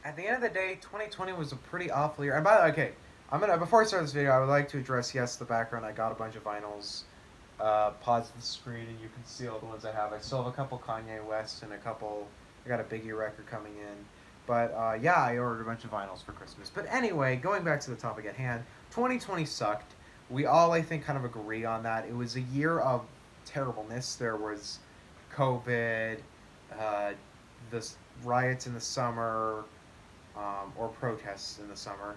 At the end of the day, 2020 was a pretty awful year. And by the way, okay, before I start this video, I would like to address yes the background. I got a bunch of vinyls. Pause the screen, and you can see all the ones I have. I still have a couple Kanye West and a couple. I got a Biggie record coming in. But yeah, I ordered a bunch of vinyls for Christmas. But anyway, going back to the topic at hand, 2020 sucked. We all, I think, kind of agree on that. It was a year of terribleness. There was COVID, uh, the riots in the summer, or protests in the summer.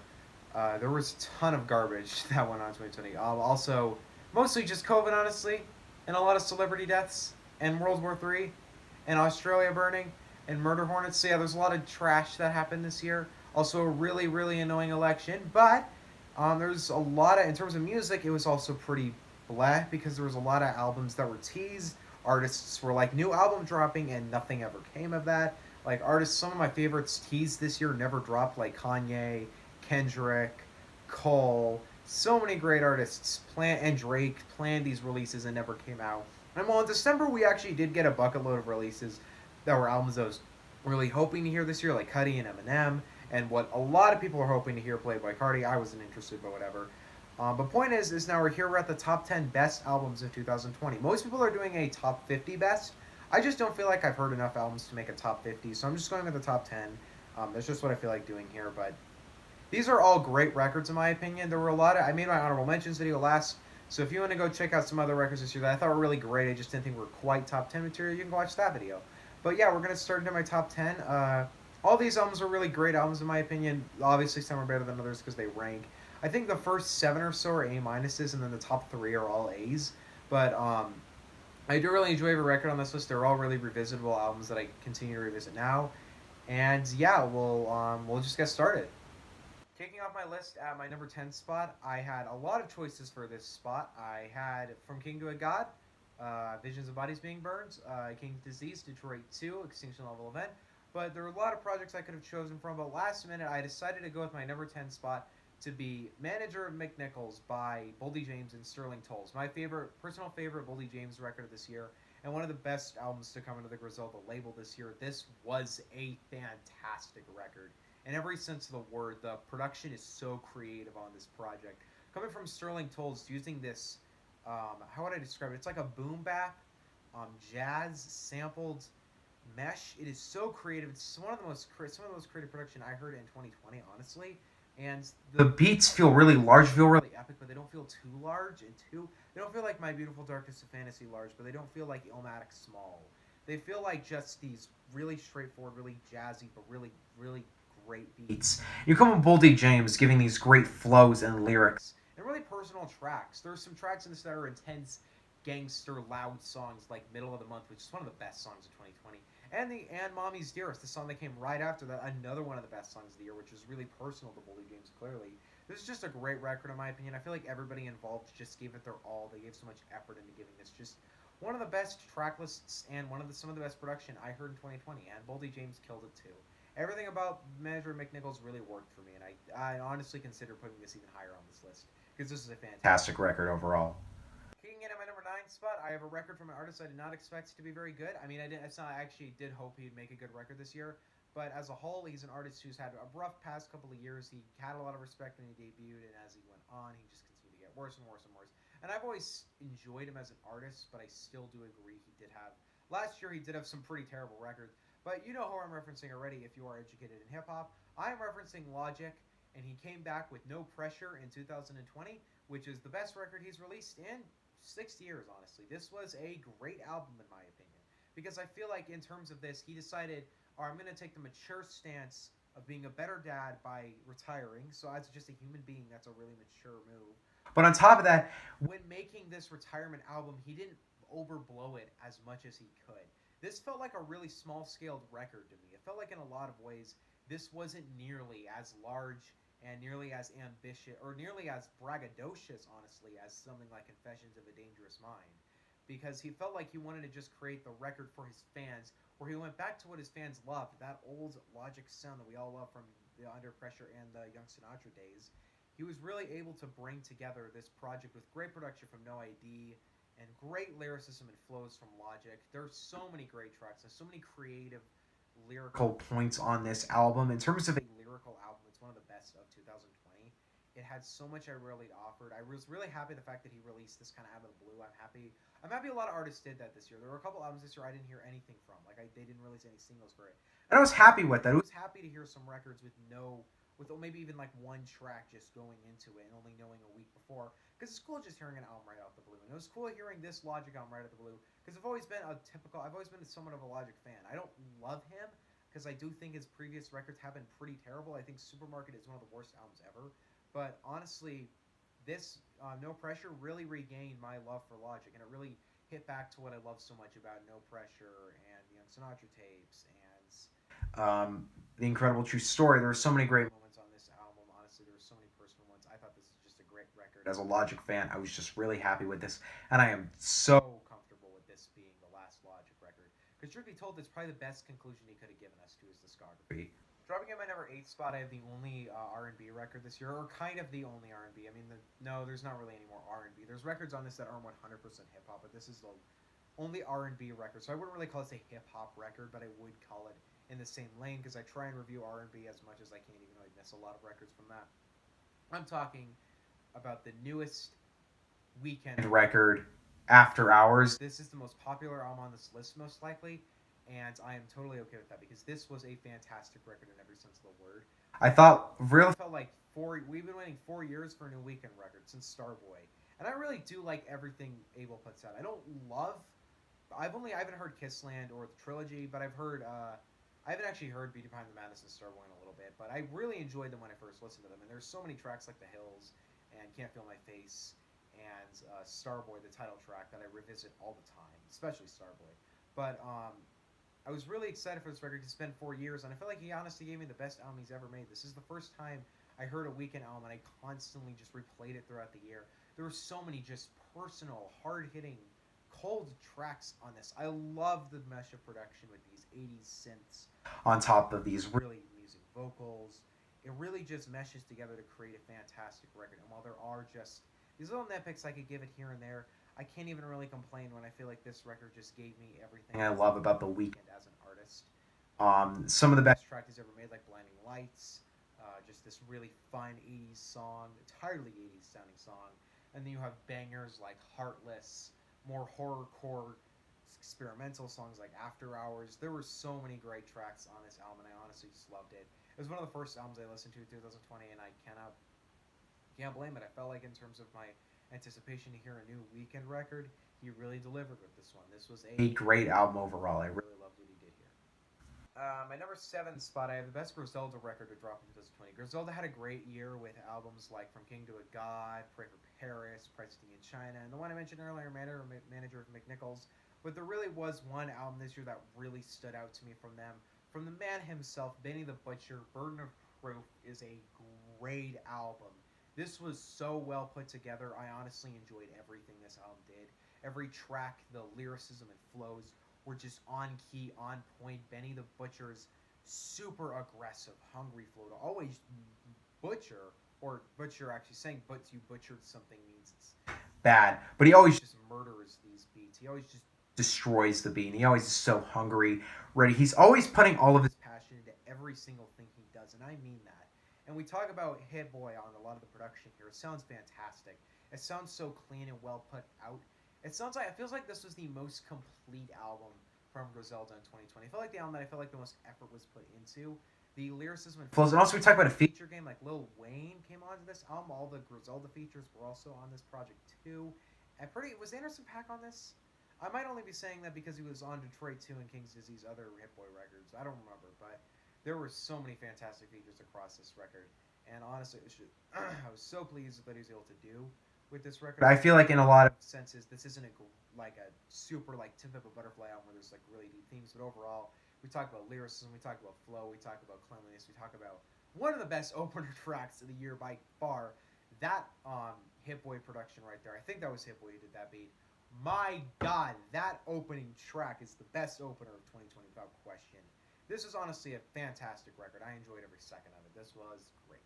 There was a ton of garbage that went on in 2020. Also, mostly just COVID, honestly, and a lot of celebrity deaths, and World War III, and Australia burning, and murder hornets. So yeah, there's a lot of trash that happened this year. Also, a really, really annoying election. But there's a lot of, in terms of music, it was also pretty blah because there was a lot of albums that were teased. Artists were like new album dropping, and nothing ever came of that. Like artists, some of my favorites teased this year never dropped, like Kanye, Kendrick, Cole. So many great artists and Drake planned these releases and never came out. And well, in December we actually did get a bucket load of releases that were albums I was really hoping to hear this year, like Cudi and Eminem, and what a lot of people are hoping to hear played by Cardi. I wasn't interested, but whatever. But point is now we're here. We're at the top 10 best albums of 2020. Most people are doing a top 50 best. I just don't feel like I've heard enough albums to make a top 50, so I'm just going with the top 10. That's just what I feel like doing here. But these are all great records in my opinion. There were a lot of I made my honorable mentions video last, so if you want to go check out some other records this year that I thought were really great, I just didn't think were quite top 10 material, you can watch that video. But yeah, we're gonna start into my top 10. All these albums are really great albums in my opinion. Obviously, some are better than others because they rank. I think the first seven or so are A minuses, and then the top three are all A's. But I do really enjoy every record on this list. They're all really revisitable albums that I continue to revisit now. And yeah, we'll just get started. Kicking off my list at my number 10 spot, I had a lot of choices for this spot. I had From King to a God, Visions of Bodies Being Burned, King's Disease, Detroit 2, Extinction Level Event. But there were a lot of projects I could have chosen from, but last minute I decided to go with my number 10 spot to be Manager of McNichols by Boldy James and Sterling Tolles. My personal favorite Boldy James record of this year, and one of the best albums to come into the Griselda label this year. This was a fantastic record in every sense of the word. The production is so creative on this project. Coming from Sterling Tolles, using this, how would I describe it? It's like a boom bap, jazz sampled mesh. It is so creative. It's one of the most some of the most creative production I heard in 2020, honestly. And the beats feel really large, feel really epic, but they don't feel too large and too. They don't feel like My Beautiful Darkness of Fantasy large, but they don't feel like Illmatic small. They feel like just these really straightforward, really jazzy, but really, really great beats. You come with Boldy James giving these great flows and lyrics and really personal tracks. There are some tracks in this that are intense, gangster, loud songs like Middle of the Month, which is one of the best songs of 2020. And Mommy's Dearest, the song that came right after that, another one of the best songs of the year, which is really personal to Boldy James, clearly. This is just a great record, in my opinion. I feel like everybody involved just gave it their all. They gave so much effort into giving this just one of the best track lists and some of the best production I heard in 2020. And Boldy James killed it too. Everything about Manager McNichols really worked for me, and I honestly consider putting this even higher on this list because this is a fantastic record overall. Kicking in at my number 9 spot, I have a record from an artist I did not expect to be very good. I mean, I didn't. It's not. I actually did hope he'd make a good record this year, but as a whole, he's an artist who's had a rough past couple of years. He had a lot of respect when he debuted, and as he went on, he just continued to get worse and worse and worse. And I've always enjoyed him as an artist, but I still do agree he did have. Last year, he did have some pretty terrible records. But you know who I'm referencing already if you are educated in hip hop. I am referencing Logic, and he came back with No Pressure in 2020, which is the best record he's released in 6 years, honestly. This was a great album, in my opinion, because I feel like in terms of this, he decided, oh, I'm going to take the mature stance of being a better dad by retiring. So as just a human being, that's a really mature move. But on top of that, when making this retirement album, he didn't overblow it as much as he could. This felt like a really small scaled record to me. It felt like in a lot of ways this wasn't nearly as large and nearly as ambitious or nearly as braggadocious, honestly, as something like Confessions of a Dangerous Mind. Because he felt like he wanted to just create the record for his fans, where he went back to what his fans loved, that old Logic sound that we all love from the Under Pressure and the Young Sinatra days. He was really able to bring together this project with great production from No ID and great lyricism and flows from Logic. There's so many great tracks, there's so many creative lyrical points on this album. In terms of a lyrical album, it's one of the best of 2020. It had so much I really offered. I was really happy the fact that he released this kind of out of the blue. I'm happy. I'm happy a lot of artists did that this year. There were a couple albums this year I didn't hear anything from. They didn't release any singles for it, and I was happy with that. I was happy to hear some records with no, with maybe even like one track just going into it and only knowing a week before. Because it's cool just hearing an album right out the blue, and it was cool hearing this Logic album right out the blue. Because I've always been somewhat of a Logic fan. I don't love him because I do think his previous records have been pretty terrible. I think Supermarket is one of the worst albums ever. But honestly, this No Pressure really regained my love for Logic, and it really hit back to what I love so much about No Pressure and the Young Sinatra tapes and The Incredible True Story. There were so many great moments on this album. Honestly, there were so many personal ones. I thought this is just a great record. As a Logic fan, I was just really happy with this, and I am so comfortable with this being the last Logic record. Because truth be told, it's probably the best conclusion he could have given us to his discography. Dropping at my number 8 spot, I have the only R&B record this year, or kind of the only R&B. I mean, no, there's not really any more R&B. There's records on this that aren't 100% hip hop, but this is the only R&B record. So I wouldn't really call this a hip hop record, but I would call it in the same lane because I try and review R&B as much as I can, even though I miss a lot of records from that. I'm talking about the newest Weekend record, After Hours. This is the most popular album on this list, most likely, and I am totally okay with that because this was a fantastic record in every sense of the word. I thought, really felt like we've been waiting 4 years for a new Weekend record since Starboy, and I really do like everything Abel puts out. I don't love, I haven't heard Kissland or the trilogy, but I haven't actually heard Beauty Behind the Madness and Starboy in a little bit, but I really enjoyed them when I first listened to them, and there's so many tracks like The Hills and Can't Feel My Face and Starboy, the title track, that I revisit all the time, especially Starboy. But I was really excited for this record. It's been 4 years, and I feel like he honestly gave me the best album he's ever made. This is the first time I heard a Weekend album, and I constantly just replayed it throughout the year. There were so many just personal, hard-hitting, cold tracks on this. I love the mesh of production with these 80s synths on top of these really amusing vocals. It really just meshes together to create a fantastic record. And while there are just these little nitpicks I could give it here and there, I can't even really complain when I feel like this record just gave me everything I love about The Weeknd as an artist. Some of the best tracks he's ever made, like Blinding Lights, just this really fun 80s song, entirely 80s sounding song. And then you have bangers like Heartless, more horrorcore experimental songs like After Hours. There were so many great tracks on this album, and I honestly just loved it. It was one of the first albums I listened to in 2020, and I can't blame it. I felt like in terms of my anticipation to hear a new Weekend record, he really delivered with this one. This was a great album overall. I really loved what he did here. My number 7 spot, I have the best Griselda record to drop in 2020. Griselda had a great year with albums like From King to a God, Pray for Paris, Pricing in China, and the one I mentioned earlier, Manager of McNichols. But there really was one album this year that really stood out to me from them. From the man himself, Benny the Butcher, Burden of Proof is a great album. This was so well put together. I honestly enjoyed everything this album did. Every track, the lyricism and flows were just on key, on point. Benny the Butcher's super aggressive, hungry flow to always butcher, or butcher actually saying but you butchered something means it's bad. But he always just murders these beats. He always just destroys the beat. And he always is so hungry, ready. He's always putting all of his passion into every single thing he does, and I mean that. And we talk about Hit Boy on a lot of the production here. It sounds fantastic. It sounds so clean and well put out. It feels like this was the most complete album from Griselda in 2020. I feel like the album that I feel like the most effort was put into. The lyricism and flows. And also we talk about a feature game like Lil Wayne came onto this album. All the Griselda features were also on this project too. And was Anderson .Paak on this? I might only be saying that because he was on Detroit 2 and King's Disease other Hit Boy records. I don't remember, but there were so many fantastic features across this record. And honestly, I was so pleased with what he was able to do with this record. I feel like in a lot of senses, this isn't like a super like Tip of a Butterfly album where there's like really deep themes, but overall, we talk about lyricism, we talk about flow, we talk about cleanliness, we talk about one of the best opener tracks of the year by far. That Hit Boy production right there. I think that was Hit Boy who did that beat. My God, that opening track is the best opener of 2020 without question. This was honestly a fantastic record. I enjoyed every second of it. This was great.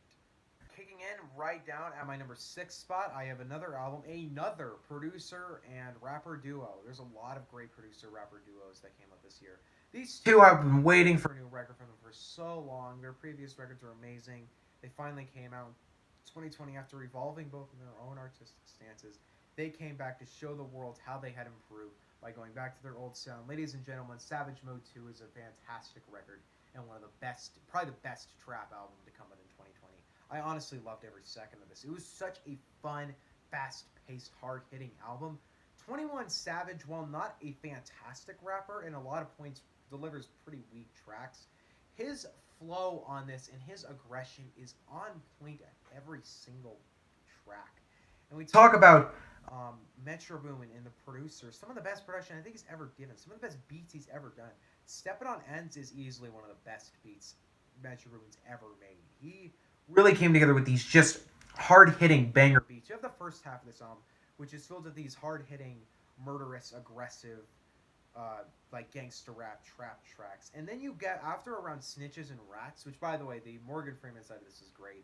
Kicking in right down at my number 6 spot, I have another album, another producer and rapper duo. There's a lot of great producer-rapper duos that came up this year. These two, I've been waiting for a new record from them for so long. Their previous records are amazing. They finally came out in 2020 after evolving both in their own artistic stances. They came back to show the world how they had improved by going back to their old sound. Ladies and gentlemen, Savage Mode 2 is a fantastic record and one of the best, probably the best trap album to come out in 2020. I honestly loved every second of this. It was such a fun, fast-paced, hard-hitting album. 21 Savage, while not a fantastic rapper, in a lot of points delivers pretty weak tracks. His flow on this and his aggression is on point at every single track. And we talk about Metro Boomin and the producer, some of the best production I think he's ever given, some of the best beats he's ever done. Steppin' on Ends is easily one of the best beats Metro Boomin's ever made. He really came together with these just hard hitting banger beats. You have the first half of this album, which is filled with these hard hitting, murderous, aggressive, like gangster rap trap tracks. And then you get after around Snitches and Rats, which by the way, the Morgan Freeman side of this is great.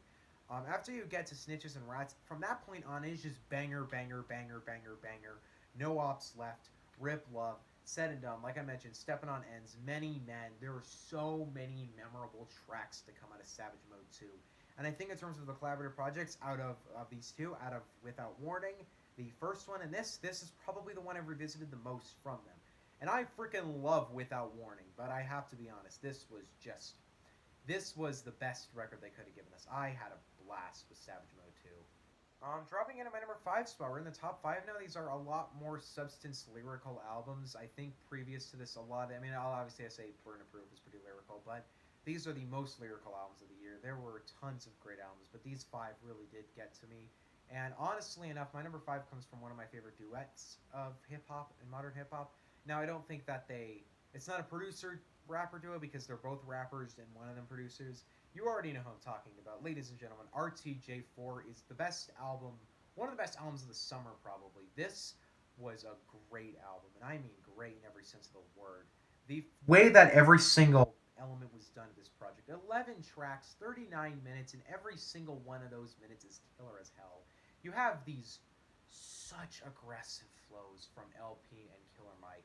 After you get to Snitches and Rats, from that point on, it's just banger, banger, banger, banger, banger. No Ops Left, Rip Love, Said and Done. Like I mentioned, Stepping on Ends, Many Men. There were so many memorable tracks to come out of Savage Mode 2. And I think in terms of the collaborative projects, out of these two, out of Without Warning, the first one, and this is probably the one I've revisited the most from them. And I freaking love Without Warning, but I have to be honest, this was the best record they could have given us. I had a blast with Savage Mode 2. Dropping in at my number 5 spot. We're in the top 5 now. These are a lot more substance lyrical albums. I think previous to this, I mean, obviously I say Burn Approve is pretty lyrical, but these are the most lyrical albums of the year. There were tons of great albums, but these 5 really did get to me. And honestly enough, my number 5 comes from one of my favorite duets of hip hop and modern hip hop. Now, I don't think that it's not a producer rapper duo because they're both rappers and one of them producers. You already know who I'm talking about. Ladies and gentlemen, RTJ4 is the best album, one of the best albums of the summer, probably. This was a great album, and I mean great in every sense of the word. The way that every single element was done to this project 11 tracks, 39 minutes, and every single one of those minutes is killer as hell. You have these such aggressive flows from LP and Killer Mike.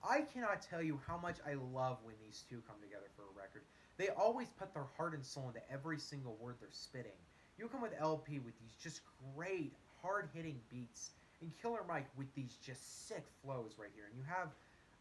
I cannot tell you how much I love when these two come together for a record. They always put their heart and soul into every single word they're spitting. You come with LP with these just great, hard-hitting beats, and Killer Mike with these just sick flows right here. And you have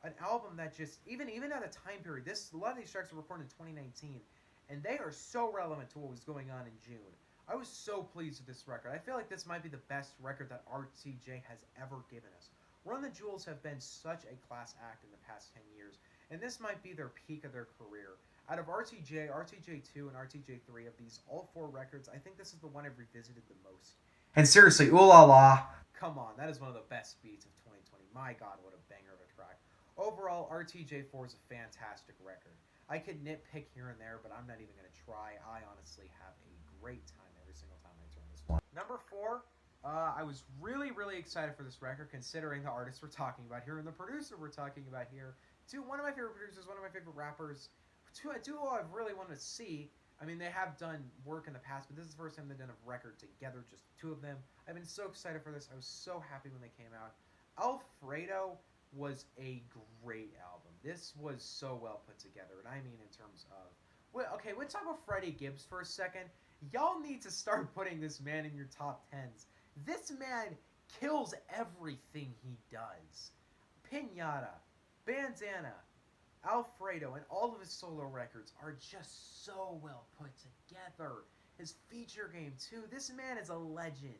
an album that just, even at a time period, a lot of these tracks were recorded in 2019, and they are so relevant to what was going on in June. I was so pleased with this record. I feel like this might be the best record that RTJ has ever given us. Run the Jewels have been such a class act in the past 10 years, and this might be their peak of their career. Out of RTJ, RTJ2, and RTJ3 of these all 4 records, I think this is the one I've revisited the most. And seriously, Ooh La La, come on, that is one of the best beats of 2020. My God, what a banger of a track. Overall, RTJ4 is a fantastic record. I could nitpick here and there, but I'm not even going to try. I honestly have a great time every single time I turn this one. Number 4, I was really, really excited for this record, considering the artist we're talking about here and the producer we're talking about here. One of my favorite producers, one of my favorite rappers, a duo I've really wanted to see. I mean, they have done work in the past, but this is the first time they've done a record together, just 2 of them. I've been so excited for this. I was so happy when they came out. Alfredo was a great album. This was so well put together, and I mean in terms of... Okay, let's talk about Freddie Gibbs for a second. Y'all need to start putting this man in your top 10s. This man kills everything he does. Pinata, Bandana, Alfredo, and all of his solo records are just so well put together. His feature game, too. This man is a legend.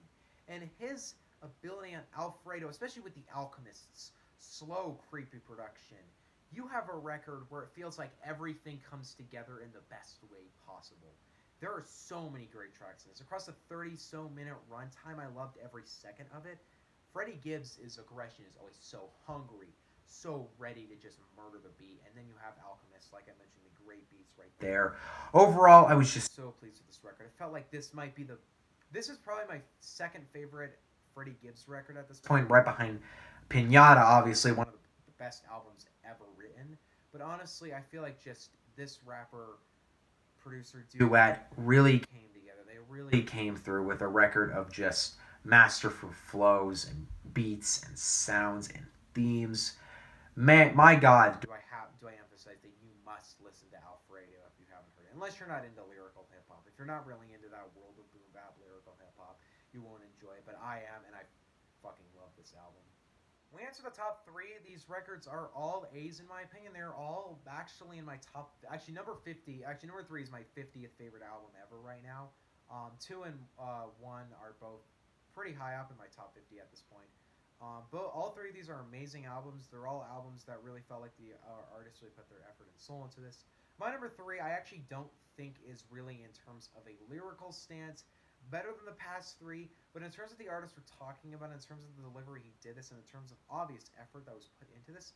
And his ability on Alfredo, especially with the Alchemists, slow, creepy production, you have a record where it feels like everything comes together in the best way possible. There are so many great tracks in this. Across the 30-so-minute runtime, I loved every second of it. Freddie Gibbs' aggression is always so hungry, so ready to just murder the beat. And then you have Alchemist, like I mentioned, the great beats right there. Overall, I was just so pleased with this record. I felt like this is probably my second favorite Freddie Gibbs record at this point, right behind Pinata, obviously, one of the best albums ever written. But honestly, I feel like just this rapper-producer duet really came together. They really came through with a record of just masterful flows and beats and sounds and themes. Man, my God, do I emphasize that you must listen to Alfredo if you haven't heard it. Unless you're not into lyrical hip hop. If you're not really into that world of boom bap lyrical hip hop, you won't enjoy it. But I am, and I fucking love this album. We answer the top three. These records are all A's in my opinion. They're all actually in my top. Actually, number 50. Actually, number 3 is my 50th favorite album ever right now. 2 and 1 are both pretty high up in my top 50 at this point. But all three of these are amazing albums. They're all albums that really felt like the artists really put their effort and soul into this. My number 3, I actually don't think is really in terms of a lyrical stance better than the past 3, but in terms of the artist we're talking about, in terms of the delivery he did this, and in terms of obvious effort that was put into this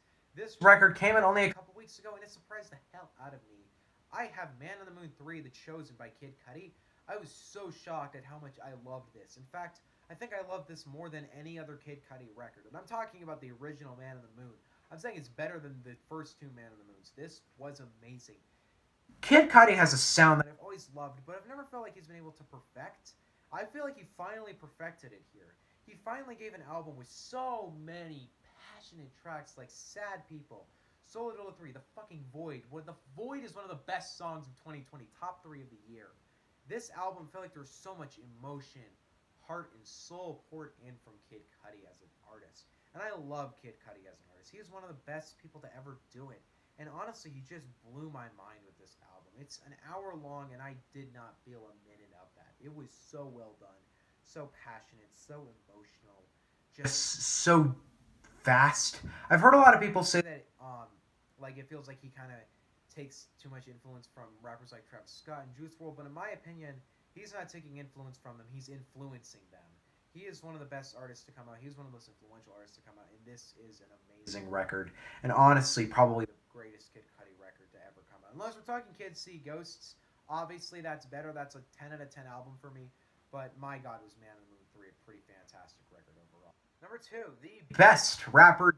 record came out only a couple weeks ago, and it surprised the hell out of me. I have Man on the Moon 3, The Chosen by Kid Cudi. I was so shocked at how much I loved this. In fact, I think I loved this more than any other Kid Cudi record. And I'm talking about the original Man on the Moon. I'm saying it's better than the first 2 Man on the Moons. This was amazing. Kid Cudi has a sound that I've always loved, but I've never felt like he's been able to perfect. I feel like he finally perfected it here. He finally gave an album with so many passionate tracks like Sad People, Solo Dolo 3, The Fucking Void. The Void is one of the best songs of 2020, top 3 of the year. This album felt like there was so much emotion, heart, and soul poured in from Kid Cudi as an artist. And I love Kid Cudi as an artist. He is one of the best people to ever do it. And honestly, he just blew my mind with this album. It's an hour long, and I did not feel a minute of that. It was so well done, so passionate, so emotional, just so fast. I've heard a lot of people say that, like it feels like he kind of takes too much influence from rappers like Travis Scott and Juice WRLD. But in my opinion, he's not taking influence from them. He's influencing them. He is one of the best artists to come out. He's one of the most influential artists to come out, and this is an amazing record. And honestly, probably the greatest Kid Cudi record to ever come out. Unless we're talking Kids See Ghosts, obviously that's better. That's a 10 out of 10 album for me. But my God, was Man on the Moon 3 a pretty fantastic record overall. Number 2, the best rapper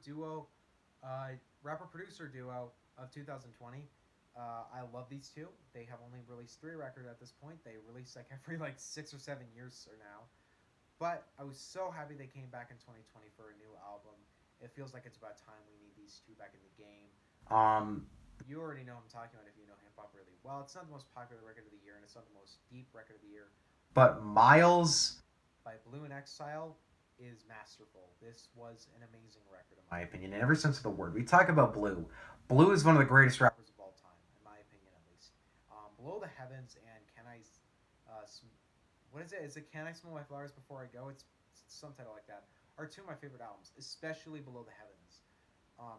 producer duo of 2020. I love these two. They have only released 3 records at this point. They release like every 6 or 7 years or now. But I was so happy they came back in 2020 for a new album. It feels like it's about time we need these two back in the game. You already know what I'm talking about if you know hip hop really well. It's not the most popular record of the year, and it's not the most deep record of the year. But Miles by Blue in Exile is masterful. This was an amazing record, in my opinion, in every sense of the word. We talk about Blue. Blue is one of the greatest rappers of all time, in my opinion, at least. Below the Heavens and Can I what is it? Is it Can I Smell My Flowers Before I Go? It's some title like that. Are 2 of my favorite albums, especially Below the Heavens.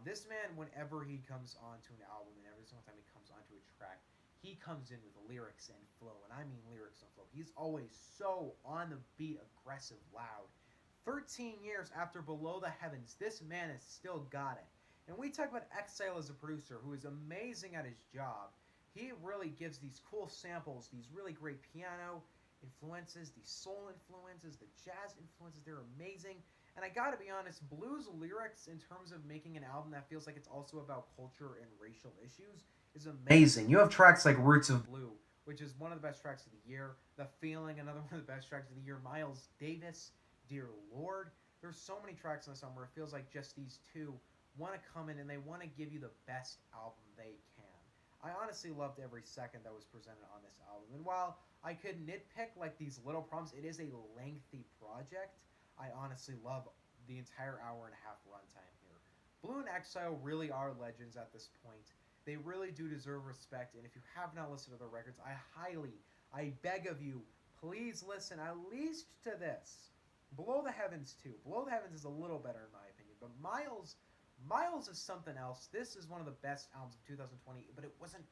This man, whenever he comes onto an album and every single time he comes onto a track, he comes in with lyrics and flow, and I mean lyrics and flow. He's always so on the beat, aggressive, loud. 13 years after Below the Heavens, this man has still got it. And we talk about Exile as a producer who is amazing at his job. He really gives these cool samples, these really great piano influences, the soul influences, the jazz influences. They're amazing. And I gotta be honest, Blue's lyrics in terms of making an album that feels like it's also about culture and racial issues is amazing. You have tracks like Roots of Blue, which is one of the best tracks of the year. The Feeling, another one of the best tracks of the year. Miles Davis, Dear Lord. There's so many tracks in the song where it feels like just these two want to come in and they want to give you the best album they can. I honestly loved every second that was presented on this album. And while I could nitpick like these little problems, it is a lengthy project. I honestly love the entire hour and a half runtime here. Blue and Exile really are legends at this point. They really do deserve respect, and if you have not listened to their records, I beg of you, please listen at least to this. Below the Heavens too. Below the Heavens is a little better in my opinion, but Miles is something else. This is one of the best albums of 2020, but it wasn't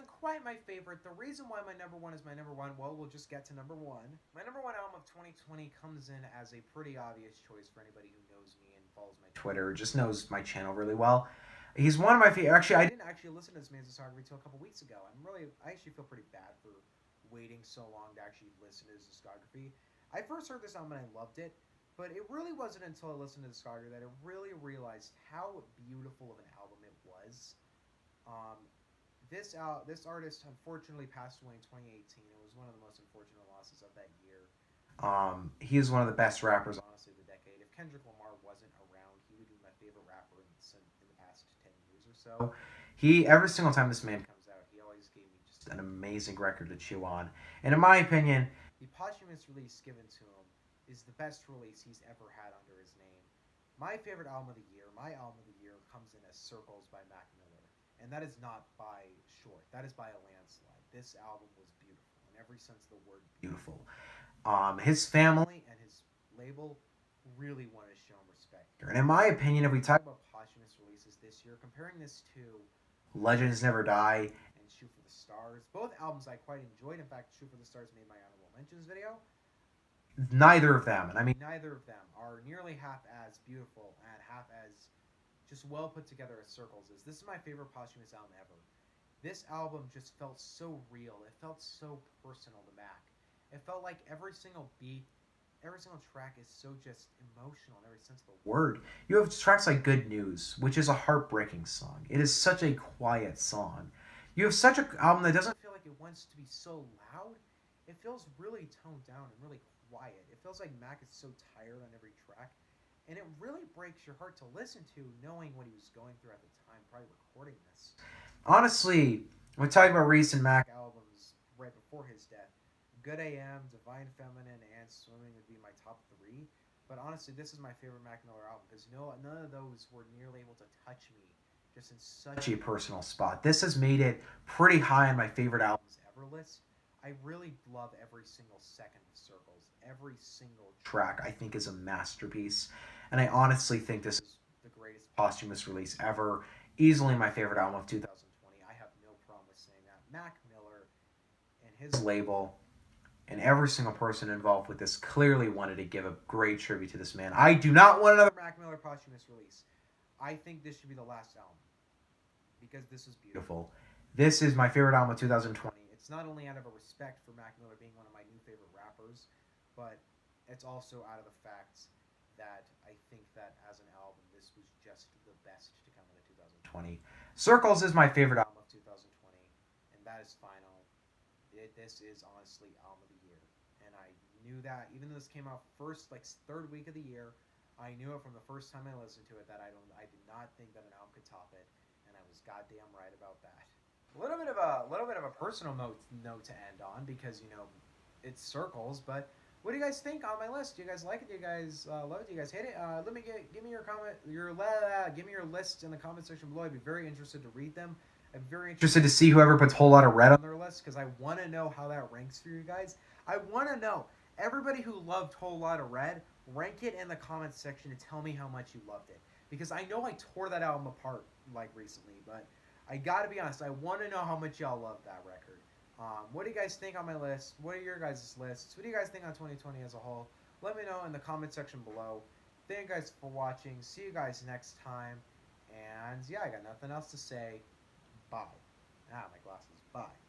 quite my favorite. The reason why my number 1 is my number 1, well, we'll just get to number 1. My number 1 album of 2020 comes in as a pretty obvious choice for anybody who knows me and follows my Twitter, just knows my channel really well. He's one of my favorite. Actually, I didn't actually listen to this man's discography until a couple weeks ago. I actually feel pretty bad for waiting so long to actually listen to his discography. I first heard this album and I loved it, but it really wasn't until I listened to the discography that I really realized how beautiful of an album it was. This artist unfortunately passed away in 2018. It was one of the most unfortunate losses of that year. He is one of the best rappers, honestly, of the decade. If Kendrick Lamar wasn't around, he would be my favorite rapper in the past 10 years or so. He every single time this man comes out, he always gave me just an amazing record to chew on. And in my opinion, the posthumous release given to him is the best release he's ever had under his name. My favorite album of the year, my album of the year, comes in as Circles by Mac Miller. And that is not by short. That is by a landslide. This album was beautiful in every sense of the word beautiful. His family and his label really wanted to show him respect. And in my opinion, if we talk about posthumous releases this year, comparing this to Legends Never Die and Shoot for the Stars, both albums I quite enjoyed. In fact, Shoot for the Stars made my honorable mentions video. Neither of them, and I mean neither of them, are nearly half as beautiful and half as just well put together as Circles is. This is my favorite posthumous album ever. This album just felt so real. It felt so personal to Mac. It felt like every single beat, every single track is so just emotional in every sense of the word. You have tracks like Good News, which is a heartbreaking song. It is such a quiet song. You have such an album that doesn't feel like it wants to be so loud. It feels really toned down and really quiet. It feels like Mac is so tired on every track. And it really breaks your heart to listen to, knowing what he was going through at the time, probably recording this. Honestly, when talking about recent Mac albums right before his death, Good AM, Divine Feminine, and Swimming would be my top three. But honestly, this is my favorite Mac Miller album because none of those were nearly able to touch me just in such a personal spot. This has made it pretty high on my favorite albums ever list. I really love every single second of Circles. Every single track I think is a masterpiece. And I honestly think this is the greatest posthumous release ever. Easily my favorite album of 2020. I have no problem with saying that. Mac Miller and his label and every single person involved with this clearly wanted to give a great tribute to this man. I do not want another Mac Miller posthumous release. I think this should be the last album because this is beautiful. This is my favorite album of 2020. It's not only out of a respect for Mac Miller being one of my new favorite rappers, but it's also out of the fact that I think that as an album, this was just the best to come out of 2020. Circles is my favorite album of 2020, and that is final. This is honestly album of the year, and I knew that even though this came out first, like third week of the year, I knew it from the first time I listened to it that I did not think that an album could top it, and I was goddamn right about that. A little bit of a personal note to end on because it's Circles, but what do you guys think on my list? Do you guys like it? Do you guys love it? Do you guys hate it? Give me your comment, give me your list in the comment section below. I'd be very interested to read them. I'm very interested to see whoever puts Whole Lotta Red on their list because I want to know how that ranks for you guys. I want to know everybody who loved Whole Lotta Red, rank it in the comments section and tell me how much you loved it because I know I tore that album apart like recently, but I gotta be honest. I want to know how much y'all love that record. What do you guys think on my list? What are your guys' lists? What do you guys think on 2020 as a whole? Let me know in the comment section below. Thank you guys for watching. See you guys next time. And yeah, I got nothing else to say. Bye. Ah, my glasses. Bye.